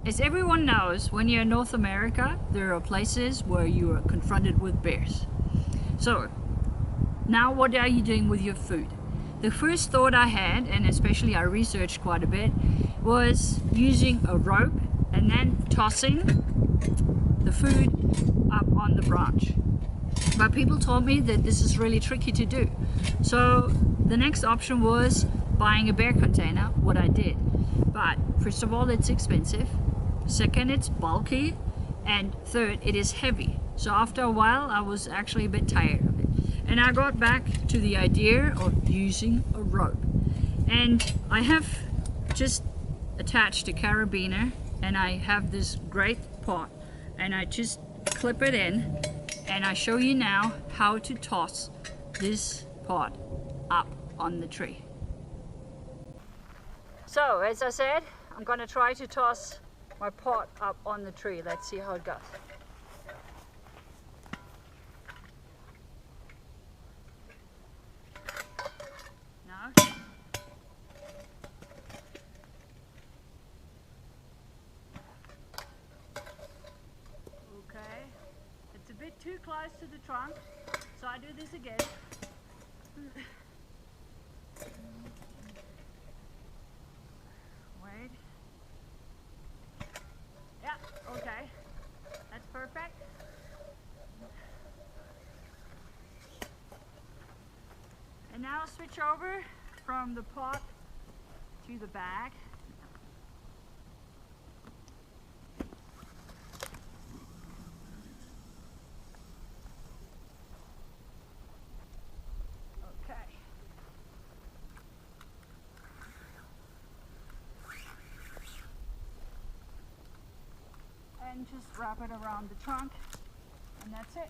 As everyone knows, when you're in North America, there are places where you are confronted with bears. So, now what are you doing with your food? The first thought I had, and especially I researched quite a bit, was using a rope and then tossing the food up on the branch. But people told me that this is really tricky to do. So the next option was buying a bear container, what I did. But first of all, it's expensive. Second, it's bulky. And third, it is heavy. So after a while, I was actually a bit tired of it. And I got back to the idea of using a rope. And I have just attached a carabiner, and I have this great pot, and I just clip it in, and I show you now how to toss this pot up on the tree. So as I said, I'm going to try to toss my pot up on the tree. Let's see how it goes. No? Okay. It's a bit too close to the trunk, so I do this again. Wait. Yeah, okay. That's perfect. And now switch over from the pot to the bag. Okay. And just wrap it around the trunk, and that's it.